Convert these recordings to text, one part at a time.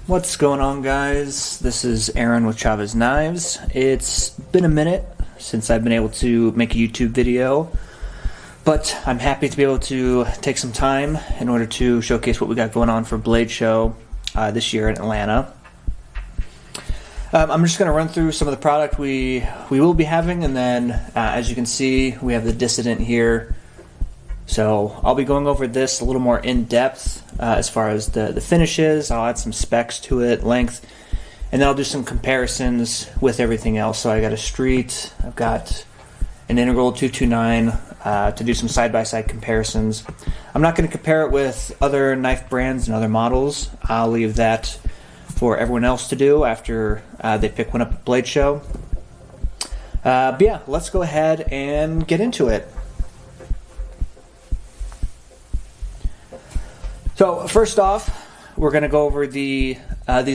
What's going on, guys? This is Aaron with C.H.U.B.s Knives. It's been a minute since I've been able to make a YouTube video, but I'm happy to be able to take some time in order to showcase what we got going on for Blade Show this year in Atlanta. I'm just going to run through some of the product we will be having, and then as you can see, we have the Dissident here. So I'll be going over this a little more in depth as far as the finishes. I'll add some specs to it, length, and then I'll do some comparisons with everything else. So I got a Street, I've got an Integral 229 to do some side-by-side comparisons. I'm not going to compare it with other knife brands and other models. I'll leave that for everyone else to do after they pick one up at Blade Show. But yeah, let's go ahead and get into it. So first off, we're going to go over these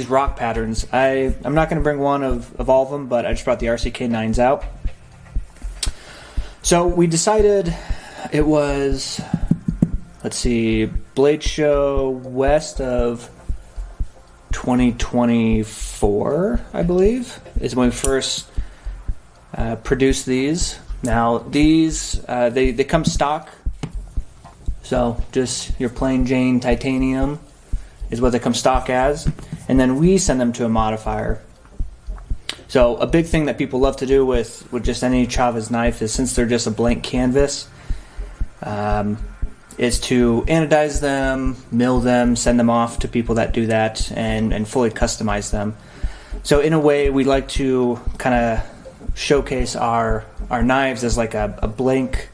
rock patterns. I'm not going to bring one of all of them, but I just brought the RCK9s out. So we decided it was, let's see, Blade Show West of 2024, I believe, is when we first produced these. Now these, they come stock. So just your plain Jane titanium is what they come stock as, and then we send them to a modifier. So a big thing that people love to do with just any C.H.U.B.s knife is, since they're just a blank canvas, is to anodize them, mill them, send them off to people that do that, and fully customize them. So in a way, we like to kind of showcase our knives as like a blank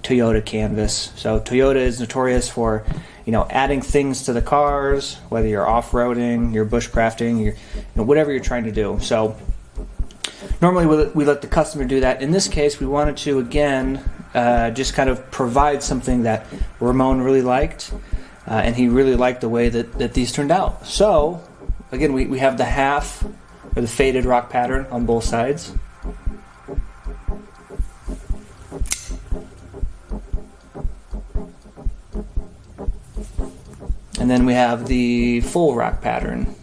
Toyota canvas. So Toyota is notorious for, adding things to the cars, whether you're off-roading, you're bushcrafting, whatever you're trying to do. So normally we let the customer do that. In this case, we wanted to, again, just kind of provide something that Ramon really liked, and he really liked the way that these turned out. So again, we have the half, or the faded rock pattern on both sides. And then we have the full rock pattern.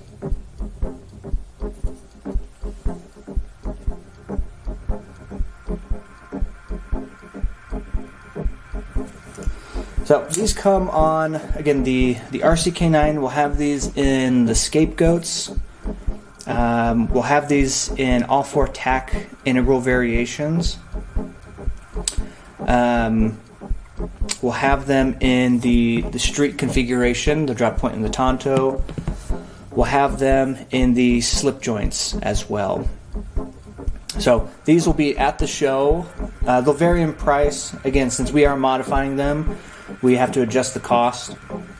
So these come on, again, the RCK9 will have these in the Scapegoats. We'll have these in all 4 tack integral variations. We'll have them in the Street configuration, the drop point and the Tonto. We'll have them in the slip joints as well. So these will be at the show. They'll vary in price. Again, since we are modifying them, we have to adjust the cost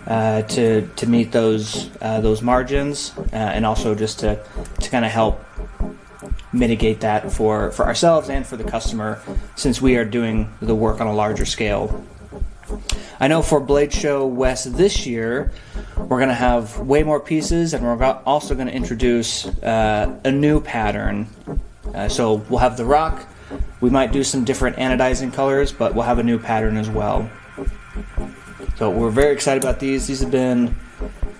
to meet those margins, and also just to kind of help mitigate that for ourselves and for the customer, since we are doing the work on a larger scale. I know for Blade Show West this year, we're going to have way more pieces, and we're also going to introduce a new pattern. So we'll have the rock. We might do some different anodizing colors, but we'll have a new pattern as well. So we're very excited about these. These have been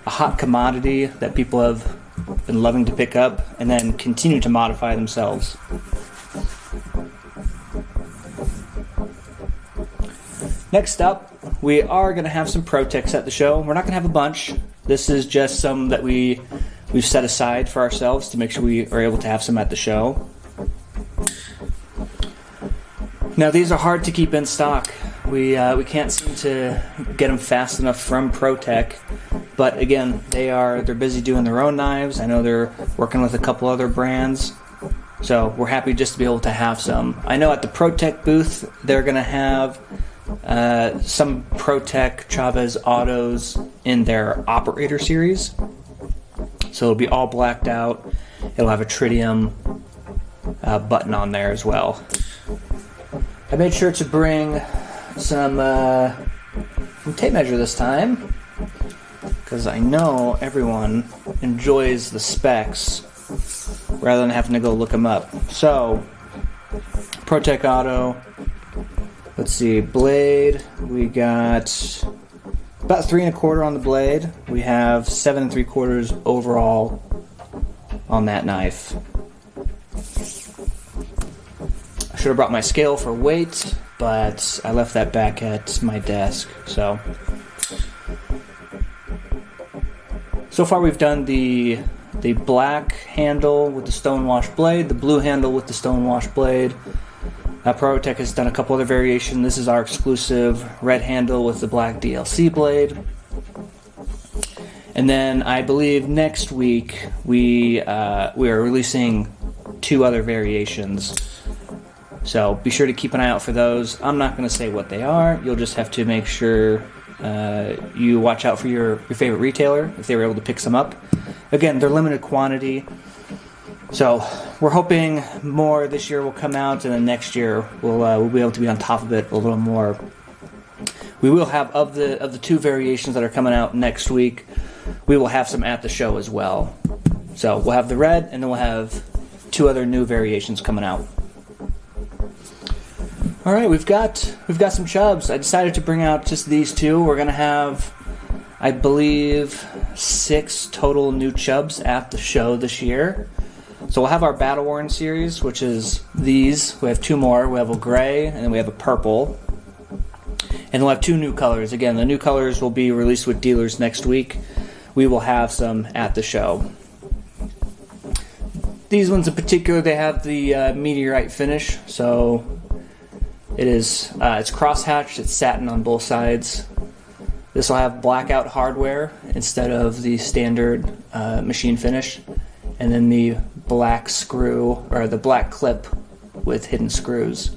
a hot commodity that people have been loving to pick up and then continue to modify themselves. Next up, we are going to have some ProTechs at the show. We're not going to have a bunch. This is just some that we've set aside for ourselves to make sure we are able to have some at the show. Now these are hard to keep in stock. We can't seem to get them fast enough from ProTech, but again, they're busy doing their own knives. I know they're working with a couple other brands, so we're happy just to be able to have some. I know at the ProTech booth they're going to have some ProTech C.H.U.B.s autos in their operator series. So it'll be all blacked out. It'll have a tritium button on there as well. I made sure to bring some tape measure this time, because I know everyone enjoys the specs rather than having to go look them up. So ProTech Auto, let's see, blade, we got about 3 1/4 on the blade. We have 7 3/4 overall on that knife. I should have brought my scale for weight, but I left that back at my desk. So far we've done the black handle with the stonewash blade, the blue handle with the stonewash blade. Protech has done a couple other variations. This is our exclusive red handle with the black DLC blade. And then I believe next week we are releasing 2 other variations. So be sure to keep an eye out for those. I'm not going to say what they are. You'll just have to make sure you watch out for your favorite retailer if they were able to pick some up. Again, they're limited quantity. So we're hoping more this year will come out, and then next year we'll be able to be on top of it a little more. We will have of the 2 variations that are coming out next week. We will have some at the show as well. So we'll have the red, and then we'll have 2 other new variations coming out. All right, we've got some C.H.U.B.s. I decided to bring out just these 2. We're gonna have, I believe, 6 total new C.H.U.B.s at the show this year. So we'll have our Battle Worn series, which is these. We have 2 more. We have a gray, and then we have a purple. And we'll have 2 new colors. Again, the new colors will be released with dealers next week. We will have some at the show. These ones in particular, they have the meteorite finish. So it's crosshatched. It's satin on both sides. This will have blackout hardware instead of the standard machine finish. And then the black screw, or the black clip with hidden screws.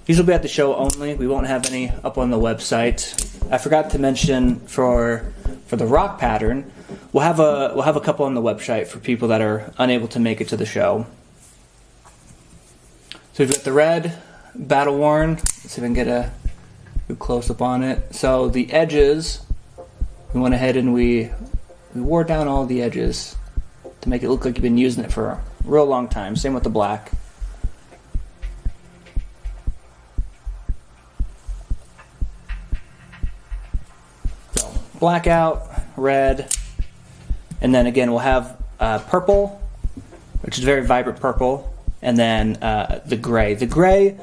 These will be at the show only. We won't have any up on the website. I forgot to mention for the rock pattern, we'll have a couple on the website for people that are unable to make it to the show. So we've got the red Battle Worn. Let's see if I can get a good close up on it. So the edges, we went ahead and we wore down all the edges to make it look like you've been using it for a real long time. Same with the black. So blackout, red, and then again we'll have purple, which is very vibrant purple, and then the gray. The gray,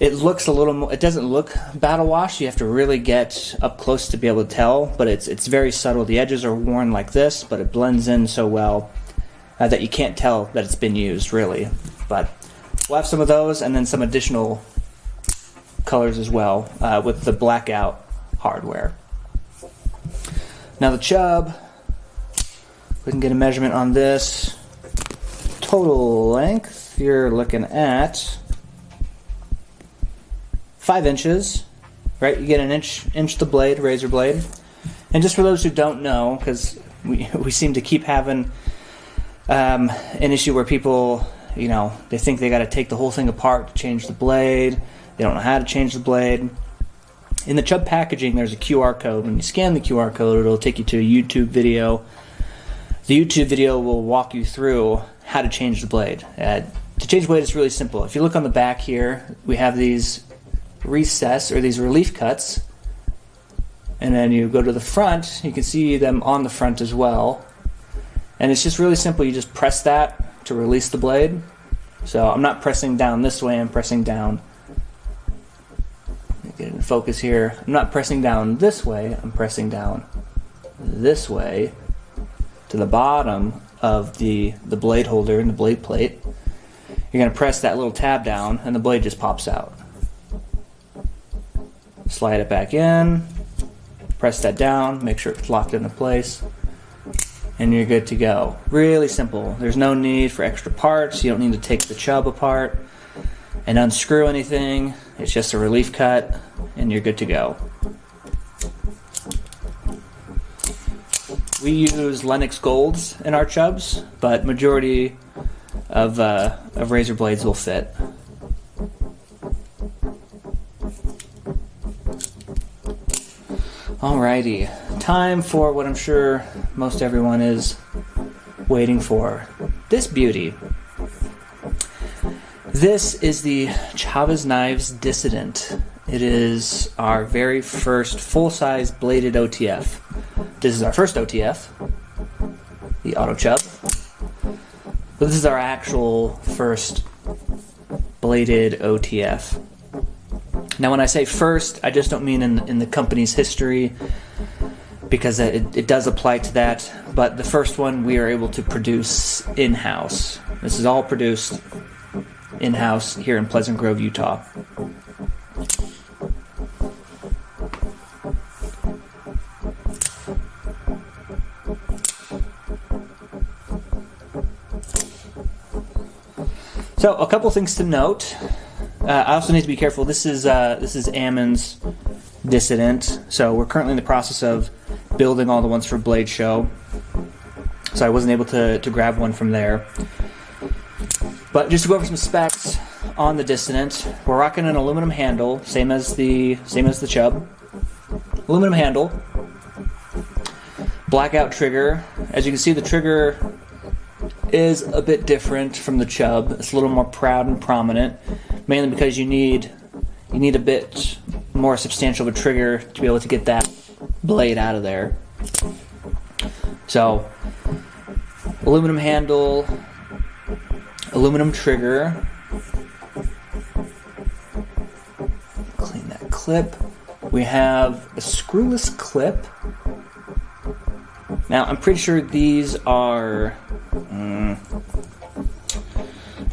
it looks a little more, it doesn't look battle wash. You have to really get up close to be able to tell, but it's very subtle. The edges are worn like this, but it blends in so well that you can't tell that it's been used, really. But we'll have some of those, and then some additional colors as well with the blackout hardware. Now the C.H.U.B, we can get a measurement on this. Total length, you're looking at 5 inches, right? You get an inch the blade, razor blade. And just for those who don't know, because we seem to keep having an issue where people, they think they got to take the whole thing apart to change the blade. They don't know how to change the blade. In the C.H.U.B packaging, there's a QR code. When you scan the QR code, it'll take you to a YouTube video. The YouTube video will walk you through how to change the blade. To change the blade, it's really simple. If you look on the back here, we have these recess, or these relief cuts, and then you go to the front, you can see them on the front as well, and it's just really simple. You just press that to release the blade. So I'm not pressing down this way, I'm pressing down, get it in focus here, I'm not pressing down this way, I'm pressing down this way to the bottom of the blade holder and the blade plate. You're going to press that little tab down and the blade just pops out. Slide it back in, press that down, make sure it's locked into place, and you're good to go. Really simple. There's no need for extra parts. You don't need to take the C.H.U.B apart and unscrew anything. It's just a relief cut, and you're good to go. We use Lennox Golds in our C.H.U.B.s, but majority of razor blades will fit. Alrighty, time for what I'm sure most everyone is waiting for. This beauty. This is the C.H.U.B.s Knives Dissident. It is our very first full-size bladed OTF. This is our first OTF, the Auto C.H.U.B. But this is our actual first bladed OTF. Now when I say first, I just don't mean in the company's history, because it does apply to that, but the first one we are able to produce in-house. This is all produced in-house here in Pleasant Grove, Utah. So a couple things to note. I also need to be careful. This is Ammon's Dissident. So we're currently in the process of building all the ones for Blade Show. So I wasn't able to grab one from there. But just to go over some specs on the Dissident, we're rocking an aluminum handle, same as the C.H.U.B. Aluminum handle, blackout trigger. As you can see, the trigger is a bit different from the C.H.U.B. It's a little more proud and prominent, mainly because you need a bit more substantial of a trigger to be able to get that blade out of there. So, aluminum handle, aluminum trigger. Clean that clip. We have a screwless clip. Now, I'm pretty sure these are... I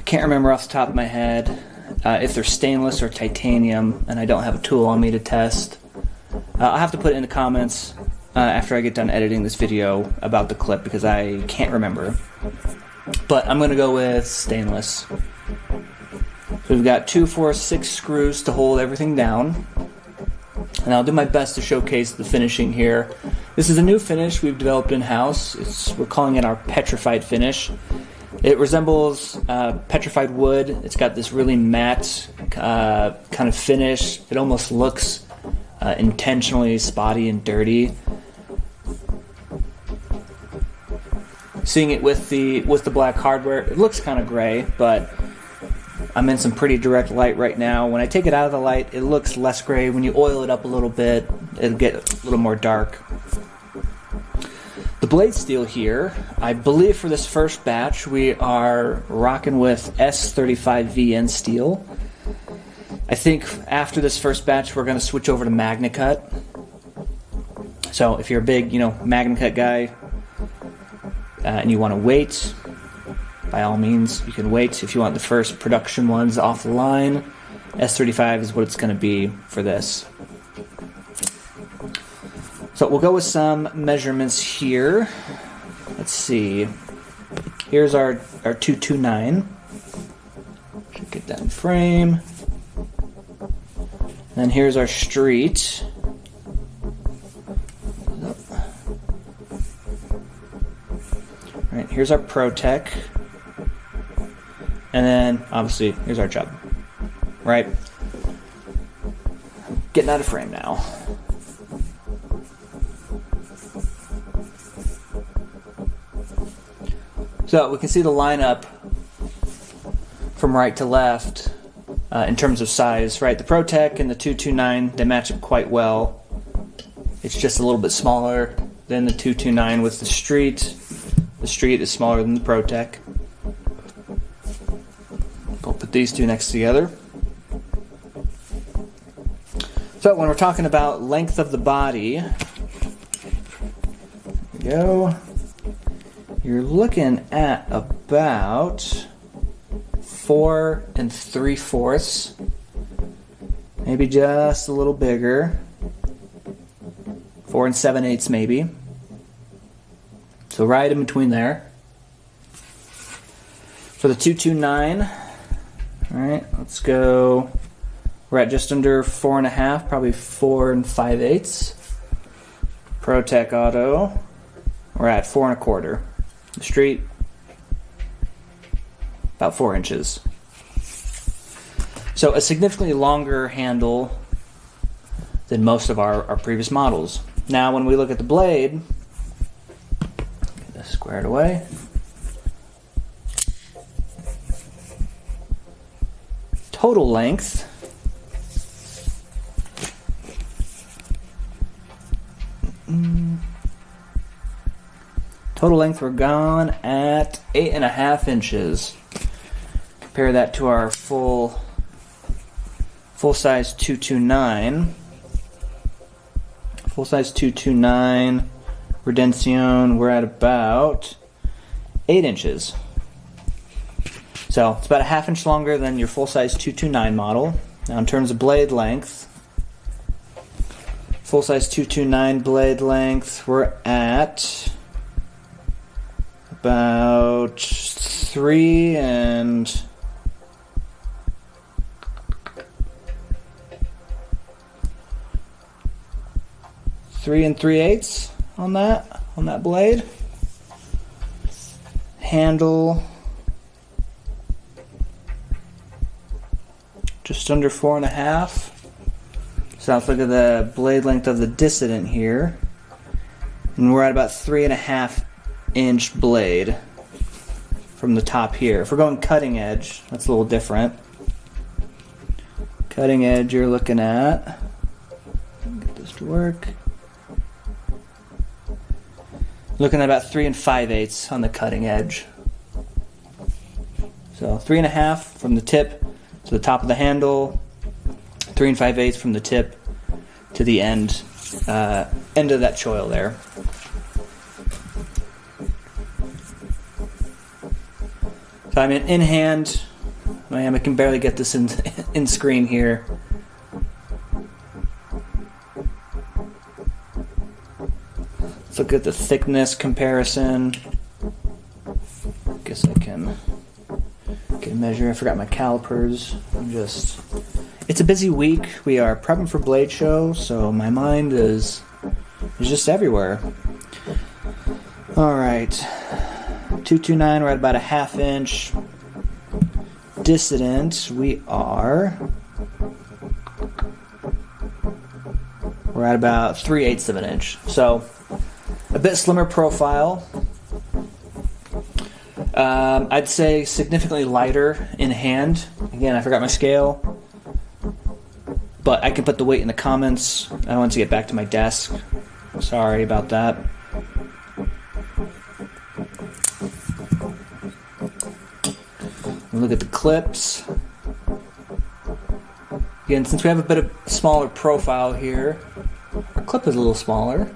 can't remember off the top of my head if they're stainless or titanium, and I don't have a tool on me to test. I'll have to put it in the comments after I get done editing this video about the clip, because I can't remember. But I'm going to go with stainless. So we've got 2, 4, 6 screws to hold everything down. And I'll do my best to showcase the finishing here. This is a new finish we've developed in-house. We're calling it our petrified finish. It resembles petrified wood. It's got this really matte kind of finish. It almost looks intentionally spotty and dirty. Seeing it with the black hardware, it looks kind of gray, but I'm in some pretty direct light right now. When I take it out of the light, it looks less gray. When you oil it up a little bit, it'll get a little more dark. The blade steel here, I believe for this first batch, we are rocking with S35VN steel. I think after this first batch, we're going to switch over to MagnaCut. So if you're a big, MagnaCut guy, and you want to wait, by all means, you can wait. If you want the first production ones off the line, S35 is what it's going to be for this. So we'll go with some measurements here. Let's see. Here's our 229. Should get that in frame. And here's our street. All right, here's our ProTech. And then, obviously, here's our C.H.U.B. Right? Getting out of frame now. So, we can see the lineup from right to left in terms of size, right? The ProTech and the 229, they match up quite well. It's just a little bit smaller than the 229 with the Street. The Street is smaller than the ProTech. We'll put these two next together. So when we're talking about length of the body, there we go. You're looking at about 4 3/4, maybe just a little bigger. 4 7/8 maybe. So right in between there. For the 229, all right, let's go. We're at just under 4.5, probably 4 5/8. ProTech Auto, we're at 4 1/4. The Street, about 4 inches. So a significantly longer handle than most of our previous models. Now when we look at the blade, get this squared away. total length, we're gone at 8.5 inches. Compare that to our full-size 229. Full-size 229 Redemption, we're at about 8 inches. So it's about a ½ inch longer than your full-size 229 model. Now in terms of blade length, full-size 229 blade length, we're at about 3 and 3/8 on that blade. Handle just under 4.5. So let's look at the blade length of the Dissident here, and we're at about 3.5 inch blade from the top here. If we're going cutting edge, that's a little different. Cutting edge, you're looking at, get this to work, looking at about 3 5/8 on the cutting edge. So 3.5 from the tip to the top of the handle, 3 5/8 from the tip to the end of that choil there. So I'm in hand. I can barely get this in screen here. Let's look at the thickness comparison. Guess I can measure. I forgot my calipers. It's a busy week. We are prepping for Blade Show, so my mind is just everywhere. All right, 229. We're at about a ½ inch. Dissident, we're at about 3/8 of an inch. So a bit slimmer profile. I'd say significantly lighter in hand. Again, I forgot my scale, but I can put the weight in the comments. I want to get back to my desk. Sorry about that. Look at the clips. Again, since we have a bit of smaller profile here, our clip is a little smaller,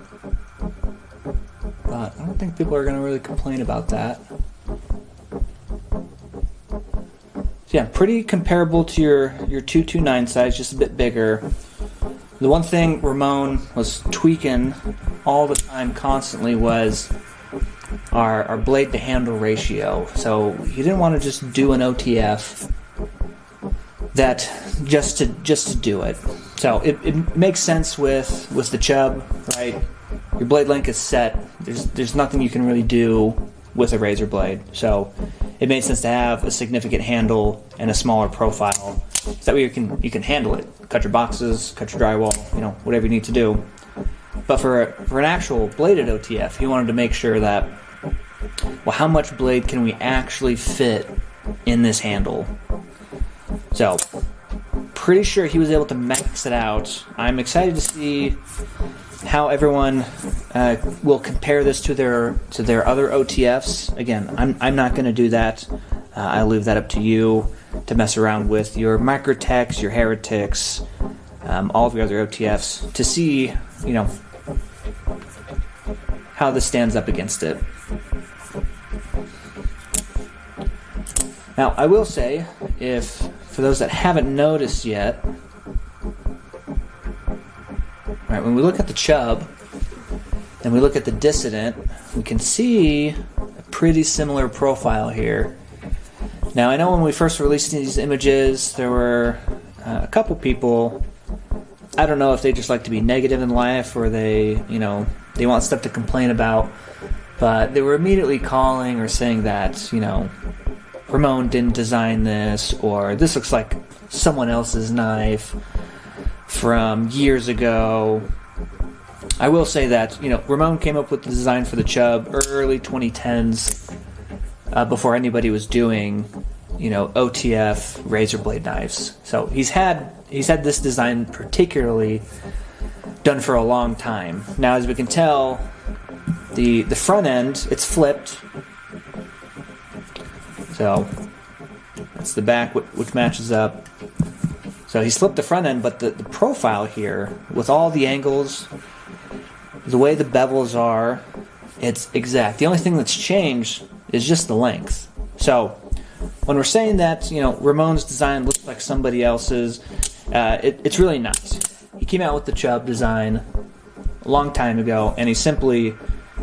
but I don't think people are going to really complain about that. So yeah, pretty comparable to your 229 size, just a bit bigger. The one thing Ramon was tweaking all the time, constantly, was our blade to handle ratio. So he didn't want to just do an OTF that just to do it. So it makes sense with the C.H.U.B, right? Your blade length is set. There's nothing you can really do with a razor blade. So it made sense to have a significant handle and a smaller profile. So that way you can handle it. Cut your boxes, cut your drywall, whatever you need to do. But for an actual bladed OTF, he wanted to make sure that, well, how much blade can we actually fit in this handle? So, pretty sure he was able to max it out. I'm excited to see how everyone will compare this to their other OTFs. Again, I'm not going to do that. I'll leave that up to you to mess around with your Microtechs, your Heretics, all of your other OTFs to see, how this stands up against it. Now, I will say, for those that haven't noticed yet, right, when we look at the C.H.U.B and we look at the Dissident, we can see a pretty similar profile here. Now, I know when we first released these images, there were a couple people, I don't know if they just like to be negative in life or they want stuff to complain about, but they were immediately calling or saying that, Ramon didn't design this, or this looks like someone else's knife from years ago. I will say that, Ramon came up with the design for the C.H.U.B early 2010s, before anybody was doing OTF razor blade knives. So he's had this design particularly done for a long time. Now, as we can tell, the front end, it's flipped. So that's the back, which matches up. So he's flipped the front end, but the profile here, with all the angles, the way the bevels are, it's exact. The only thing that's changed is just the length. So when we're saying that, Ramon's design looks like somebody else's, it's really not. He came out with the C.H.U.B. design a long time ago, and he simply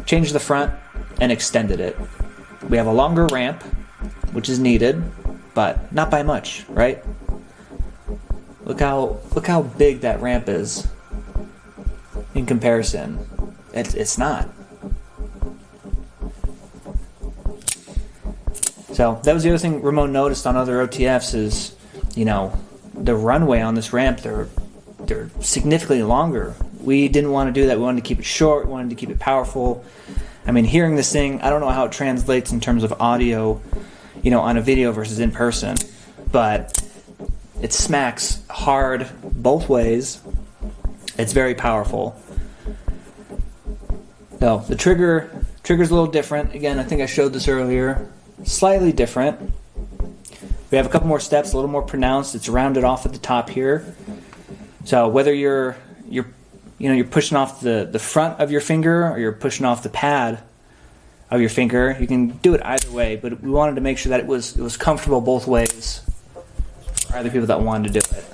changed the front and extended it. We have a longer ramp, which is needed, but not by much, right? Look how big that ramp is in comparison. It's not. So that was the other thing Ramon noticed on other OTFs is, the runway on this ramp, they're significantly longer. We didn't want to do that. We wanted to keep it short. We wanted to keep it powerful. I mean, hearing this thing, I don't know how it translates in terms of audio, on a video versus in person, but it smacks hard both ways. It's very powerful. So the trigger's a little different. Again, I think I showed this earlier. Slightly different. We have a couple more steps, a little more pronounced. It's rounded off at the top here. So whether you're pushing off the front of your finger or you're pushing off the pad of your finger, you can do it either way. But we wanted to make sure that it was comfortable both ways for other people that wanted to do it.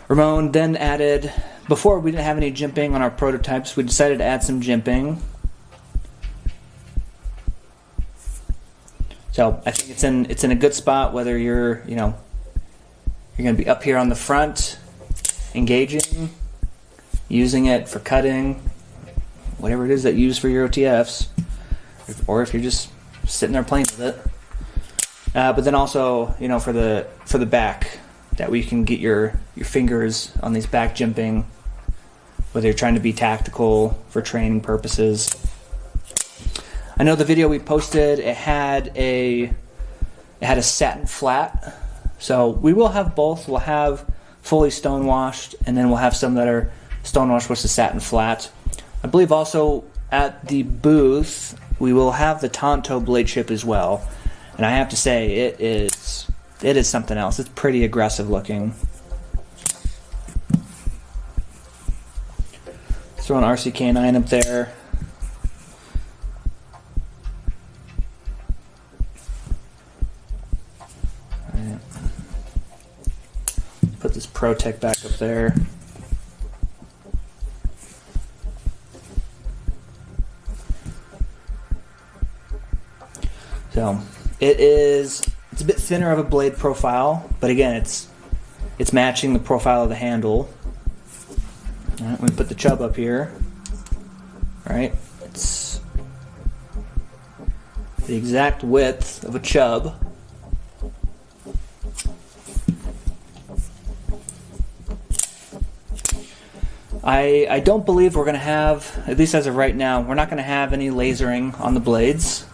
Ramon then added, before we didn't have any jimping on our prototypes, we decided to add some jimping. So I think it's in a good spot, whether you're going to be up here on the front, engaging, using it for cutting, whatever it is that you use for your OTFs, or if you're just sitting there playing with it. But then also, for the back, that we can get your fingers on these back jimping, whether you're trying to be tactical for training purposes. I know the video we posted, it had a satin flat. So we will have both. We'll have fully stonewashed, and then we'll have some that are stonewashed with the satin flat. I believe also at the booth we will have the Tonto blade chip as well. And I have to say, it is something else. It's pretty aggressive looking. Throw an RCK9 up there. Right. Put this ProTech back up there. So it's a bit thinner of a blade profile, but again, it's matching the profile of the handle. All right, we put the C.H.U.B. up here. All right, it's the exact width of a C.H.U.B. I don't believe we're going to have, at least as of right now, we're not going to have any lasering on the blades.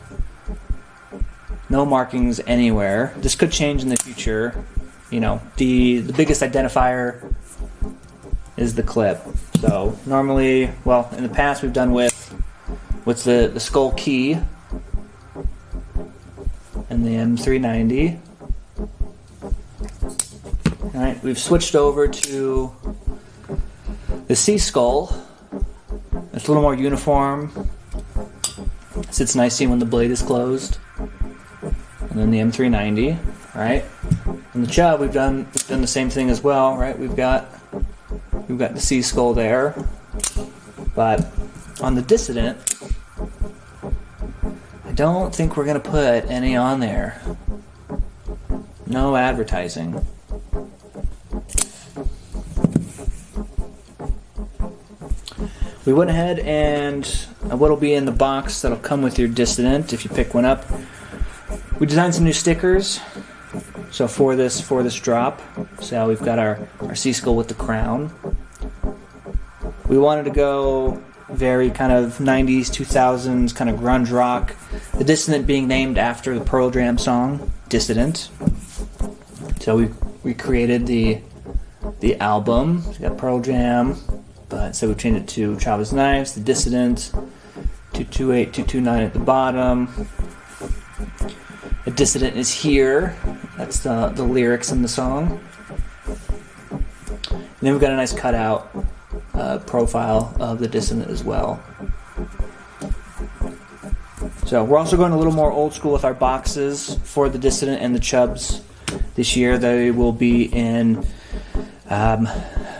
No markings anywhere. This could change in the future. The biggest identifier is the clip. So normally, well, in the past we've done with the skull key and the M390. All right, we've switched over to the C skull. It's a little more uniform. Sits nicely when the blade is closed. And then the M390, right? And the C.H.U.B, we've done the same thing as well, right? We've got the C skull there, but on the Dissident, I don't think we're gonna put any on there. No advertising. We went ahead and what'll be in the box that'll come with your Dissident if you pick one up. We designed some new stickers, so for this drop. So we've got our C skull with the crown. We wanted to go very kind of 90s, 2000s, kind of grunge rock. The Dissident being named after the Pearl Jam song, Dissident. So we created the album. We got Pearl Jam, but so we changed it to C.H.U.B.s Knives, the Dissident, 228, 229 at the bottom. The Dissident is here. That's the lyrics in the song. And then we've got a nice cutout profile of the Dissident as well. So we're also going a little more old school with our boxes for the Dissident and the C.H.U.B.s this year. They will be in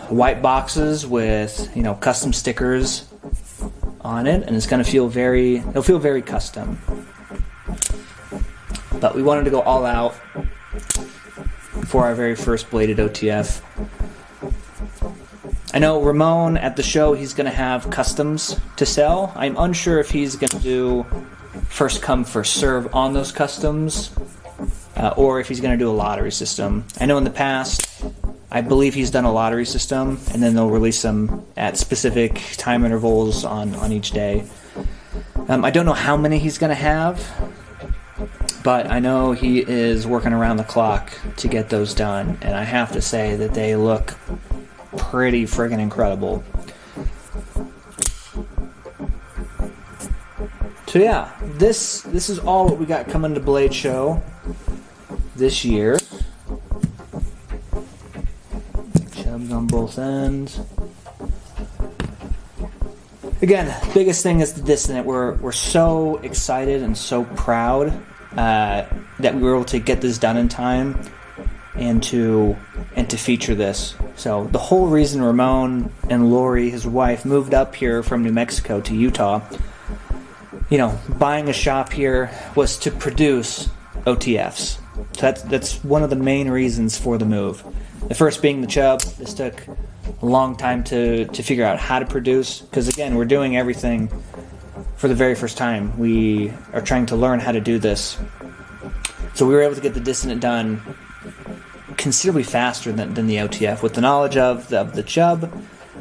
white boxes with custom stickers on it, and it's going to feel it'll feel very custom. But we wanted to go all out for our very first bladed OTF. I know Ramon at the show, he's going to have customs to sell. I'm unsure if he's going to do first come, first serve on those customs, or if he's going to do a lottery system. I know in the past, I believe he's done a lottery system, and then they'll release them at specific time intervals on each day. I don't know how many he's going to have, but I know he is working around the clock to get those done, and I have to say that they look pretty friggin' incredible. So yeah, this is all what we got coming to Blade Show this year. C.H.U.B.s on both ends. Again, biggest thing is the Dissident. We're so excited and so proud that we were able to get this done in time and to feature this. So the whole reason Ramon and Lori, his wife, moved up here from New Mexico to Utah, buying a shop here was to produce OTFs. So that's one of the main reasons for the move. The first being the C.H.U.B. This took a long time to figure out how to produce, because again, we're doing everything for the very first time. We are trying to learn how to do this. So we were able to get the Dissident done considerably faster than the OTF. With the knowledge of the C.H.U.B.,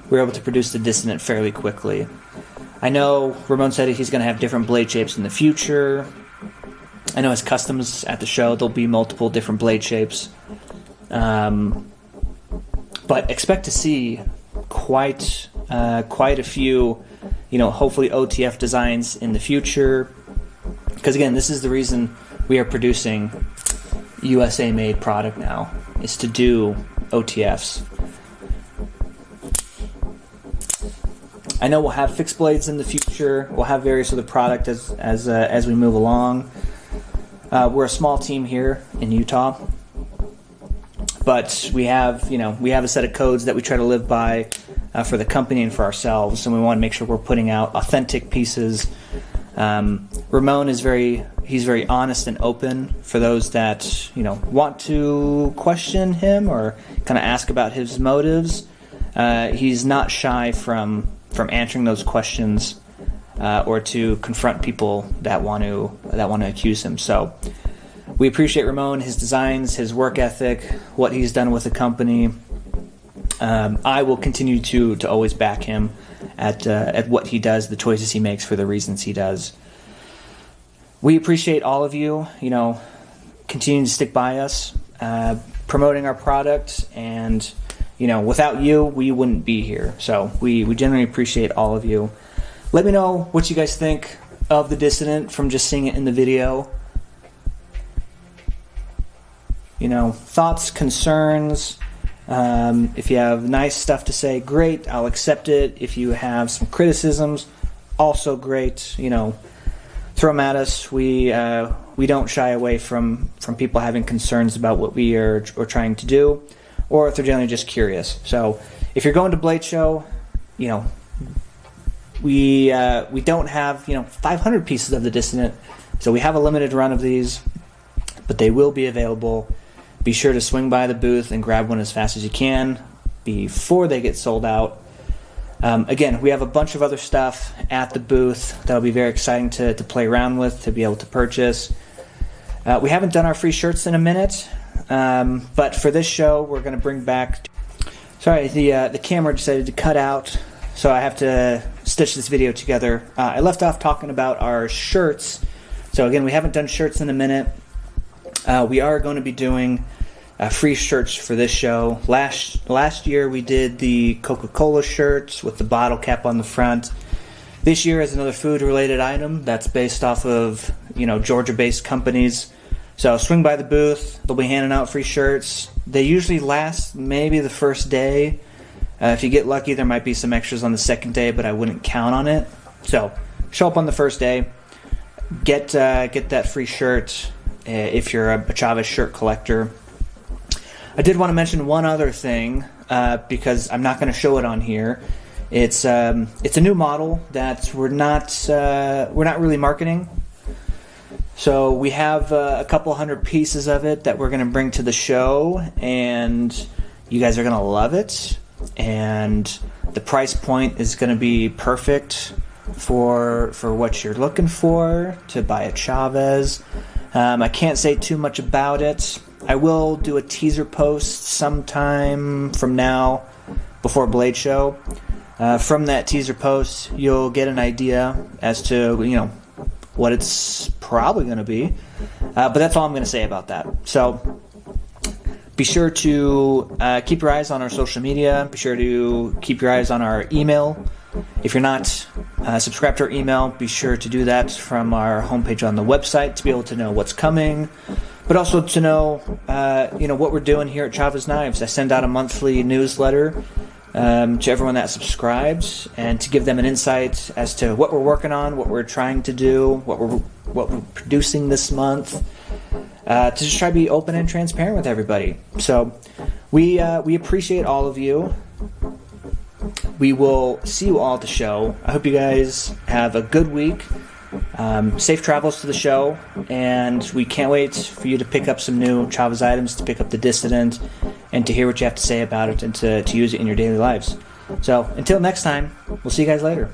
we were able to produce the Dissident fairly quickly. I know Ramon said he's going to have different blade shapes in the future. I know his customs at the show, there'll be multiple different blade shapes. But expect to see quite a few, hopefully OTF designs in the future. Because again, this is the reason we are producing USA-made product now, is to do OTFs. I know we'll have fixed blades in the future. We'll have various other product as we move along. We're a small team here in Utah, but we have a set of codes that we try to live by for the company and for ourselves, and we want to make sure we're putting out authentic pieces. Ramon is very honest and open for those that want to question him or kind of ask about his motives. He's not shy from answering those questions or to confront people that want to accuse him. So we appreciate Ramon, his designs, his work ethic, what he's done with the company. I will continue to always back him at what he does, the choices he makes for the reasons he does. We appreciate all of you, continuing to stick by us, promoting our product, and without you, we wouldn't be here. So we generally appreciate all of you. Let me know what you guys think of the Dissident from just seeing it in the video. Thoughts, concerns. If you have nice stuff to say, great, I'll accept it. If you have some criticisms, also great. Throw them at us. We don't shy away from people having concerns about what we are trying to do, or if they're generally just curious. So if you're going to Blade Show, we don't have 500 pieces of the Dissident, so we have a limited run of these, but they will be available. Be sure to swing by the booth and grab one as fast as you can before they get sold out. Again, we have a bunch of other stuff at the booth that'll be very exciting to play around with, to be able to purchase. We haven't done our free shirts in a minute, but for this show, we're going to bring back... Sorry, the camera decided to cut out so I have to stitch this video together. I left off talking about our shirts. So again, we haven't done shirts in a minute. We are going to be doing free shirts for this show. Last year we did the Coca-Cola shirts with the bottle cap on the front. This year is another food-related item that's based off of, Georgia-based companies. So swing by the booth. They'll be handing out free shirts. They usually last maybe the first day. If you get lucky, there might be some extras on the second day, but I wouldn't count on it. So show up on the first day. Get that free shirt if you're a C.H.U.B. shirt collector. I did want to mention one other thing because I'm not going to show it on here. It's a new model that we're not really marketing. So we have a couple hundred pieces of it that we're going to bring to the show, and you guys are going to love it. And the price point is going to be perfect for what you're looking for to buy a C.H.U.B.s. I can't say too much about it. I will do a teaser post sometime from now before Blade Show. From that teaser post, you'll get an idea as to what it's probably going to be. But that's all I'm going to say about that. So be sure to keep your eyes on our social media. Be sure to keep your eyes on our email. If you're not subscribed to our email, be sure to do that from our homepage on the website to be able to know what's coming, but also to know what we're doing here at C.H.U.B.s Knives. I send out a monthly newsletter to everyone that subscribes, and to give them an insight as to what we're working on, what we're trying to do, what we're producing this month, to just try to be open and transparent with everybody. So we appreciate all of you. We will see you all at the show. I hope you guys have a good week. Safe travels to the show, and we can't wait for you to pick up some new C.H.U.B.s items, to pick up the Dissident, and to hear what you have to say about it, and to use it in your daily lives. So until next time, we'll see you guys later.